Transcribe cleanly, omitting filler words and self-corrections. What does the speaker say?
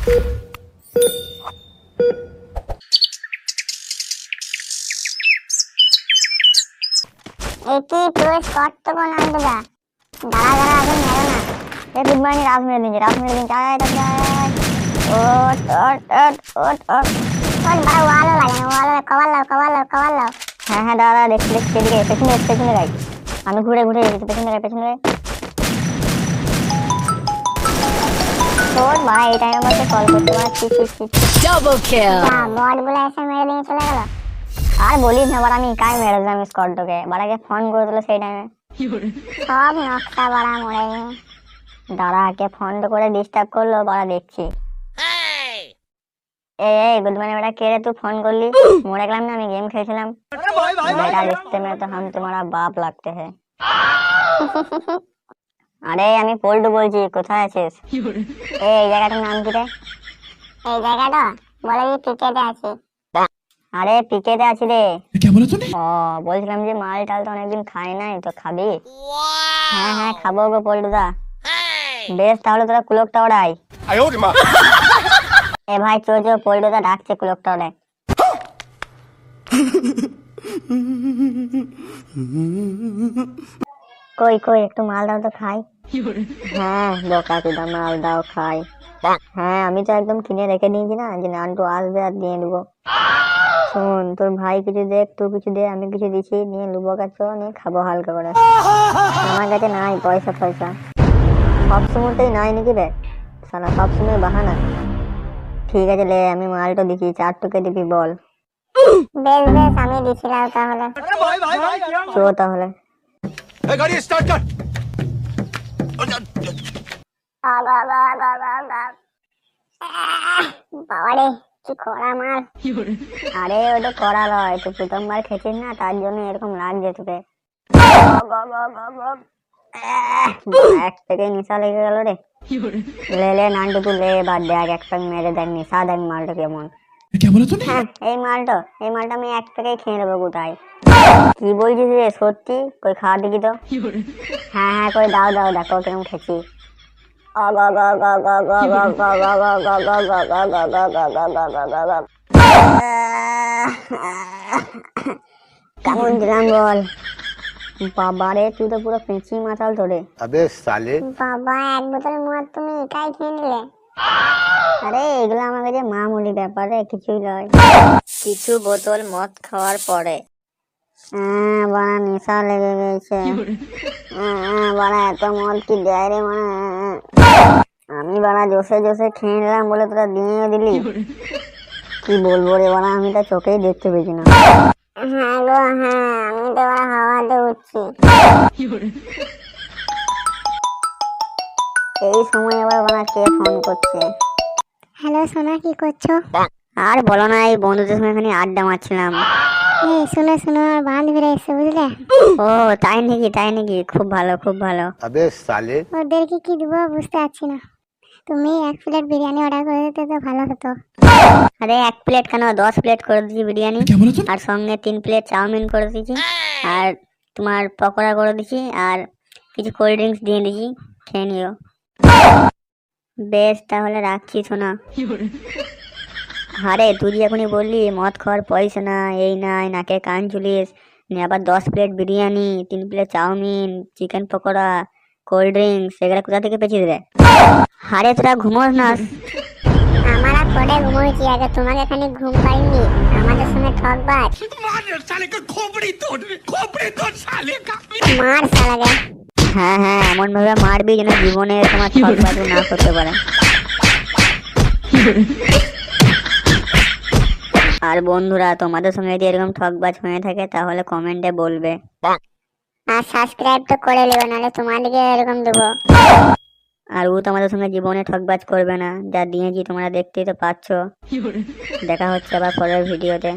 এটি তোর স্কট তো কোন আনতে দা দাঁড়া দাঁড়া আগে মেরো না। এ গুড মর্নিং, রাত মেরে দিন আয় ওট ওট ওট ওট ওট ওট বড় ওয়াল লাগে না, ওয়াল কভার লাও। হ্যাঁ দাঁড়া দেখছি এদিকে পেছনে গাই। আমি ঘুরে গেছি পেছনে গাই। তোর ভাই এই টাইমের মধ্যে কল করতে পারছি। Double kill. বট গুলো এসে মেরে দিয়ে চলে গেল। আর বলিস না, আমি কাই মেরে দিলাম স্কটকে, বাড়াকে ফোন করে দিল সেই টাইমে। সব নকশা বাড়া মরে গেল। দাঁড়াকে ফোন করে ডিস্টার্ব করলো, বাড়া দেখছি। এই গুড মর্নিং বেটা, কে রে তুই ফোন করলি? মরে গেলাম না, আমি গেম খেলছিলাম। বেটা रिश्ते में तो हम तुम्हारा बाप लगते हैं। আরে আমি পল্টু বলছি, কোথায় আছিস? এই জায়গাটার নাম কি রে? এই জায়গাটা বলে যে পিকেতে আছি। আরে পিকেতে আছি রে। क्या बोला तूने? ও বলছিলাম যে মাল টাল তো অনেকদিন খাই নাই, তো খাবি? হ্যাঁ খাবো গো পল্টুদা। বেশ তাহলে তোরা কুলকটা ওড়াই। এ ভাই চো পল্টুদা ডাকছে, কুলকটা ওড়াই। কই একটু মাল দাও তো খাই। হ্যাঁ বোকা চোদা, মাল দাও খাই। হ্যাঁ আমি তো একদম কিনে রেখে দিয়েছি না, যে নান্টু আসবে আর দিয়ে দেবো। শোন, তোর ভাই কিছু দে, তুই কিছু দে, আমি কিছু দিচ্ছি, নিয়ে লুবো কাছে নিয়ে খাবো হালকা করে। আমার কাছে নাই পয়সা সব সময়তেই নাই নাকি রে সালা, সব সময় বাহানা। ঠিক আছে লে, আমি মালটা দিচ্ছি, 4 টুকে দিবি বল। বেশ আমি দিছিলাম তাহলে। চো তাহলে। गाड़ी स्टार्ट कर। বাবারে কি কড়া মাল। আরে ওটা কড়া নয়, তুই প্রথমবার খেয়েছিস না, তার জন্য এরকম লাগছে তোকে। এক থেকে নিশা লেগে গেল রে। লে নান্টু তুই লে, এবার দেখ এক প্যাক মেরে দেখ, নিশা দেখ মালটা কেমন। क्या बोला तूने? হ্যাঁ এই মালটা আমি এক প্যাকেই খেয়ে নেবো কোথায়। কি বলছিস রে সত্যি? কই খাওয়া দেখি তো। হ্যাঁ কই দাও দেখো কেমন খেয়েছি। কেমন দিলাম বল? বাবারে তুই তো পুরো পেঁচি মাতাল তোরে। अबे साले বাবা এক বোতল মদ তুমি একাই খেয়ে নিলে? আরে এগুলো আমার কাছে মামুলি ব্যাপার রে, কিছুই নয়। কিছু বোতল মদ খাওয়ার পরে বাড়া নেশা লেগে গেছে। বাড়া এত মদ কি দেয় রে মানে। আমি বাড়া জোসে খেয়ে নিলাম বলে তোরা দিয়ে দিলি। কি বলবো রে বাড়া, আমি তো চোখেই দেখতে পেয়েছি না। হ্যাঁ গো হ্যাঁ, আমি তো বাড়া হাওয়াতে উঠছি। এই সময় আবার বাড়া কে ফোন করছে? হ্যালো সোনা, কি করছো? আর বলো না, এই বন্ধুদের সঙ্গে এখানে আড্ডা মারছিলাম। এই শুনো আর বান্ধবীরা এসে বুঝলে। ও তাই নাকি, খুব ভালো। अबे साले ওদেরকে কি দিব বুঝতে পারছি না। তুমি 1 প্লেট বিরিয়ানি অর্ডার করে দিতে তো ভালো হতো। আরে 1 প্লেট কেন, 10 প্লেট করে দিয়েছি বিরিয়ানি, क्या बोला तूने? আর সঙ্গে 3 প্লেট চাউমিন করে দিয়েছি, আর তোমার পকোড়া করে দিয়েছি, আর কিছু কোল্ড ড্রিঙ্কস দিয়ে দিয়েছি, খেয়ে নিও। বেশ তাহলে রাখছি সোনা। আরে তুই এখনই বললি মদ খাওয়ার পয়সা না, এই নাই, নাকে কান চুলিস, নিয়ে আবার 10 plate biryani, 3 plate chowmein, chicken pakora, cold drinks, এগুলো কোথা থেকে পেয়েছিস রে? আরে তোরা ঘুমোস না? আমরা পরে ঘুমোইছি, আগে তোমাকে খালি ঘুম পাইনি, আমাদের সঙ্গে ঠকবাজ। साले का खोपड़ी तोड़ साले का। মার শালাকে। হ্যাঁ এমন ভাবে মারবি যেন জীবনে তোমার ঠকবাজ না করতে পারে। আর বন্ধুরা, তোমাদের সঙ্গে যদি এরকম ঠকবাজ হয়ে থাকে তাহলে কমেন্টে বলবে, আর সাবস্ক্রাইব তো করে নেবে, নাহলে তোমাদেরকে এরকম দেবো। আর ও তোমাদের সঙ্গে জীবনে ঠকবাজ করবে না, যা দিয়েছি তোমরা দেখতেই তো পাচ্ছ। দেখা হচ্ছে আবার পরের ভিডিওতে।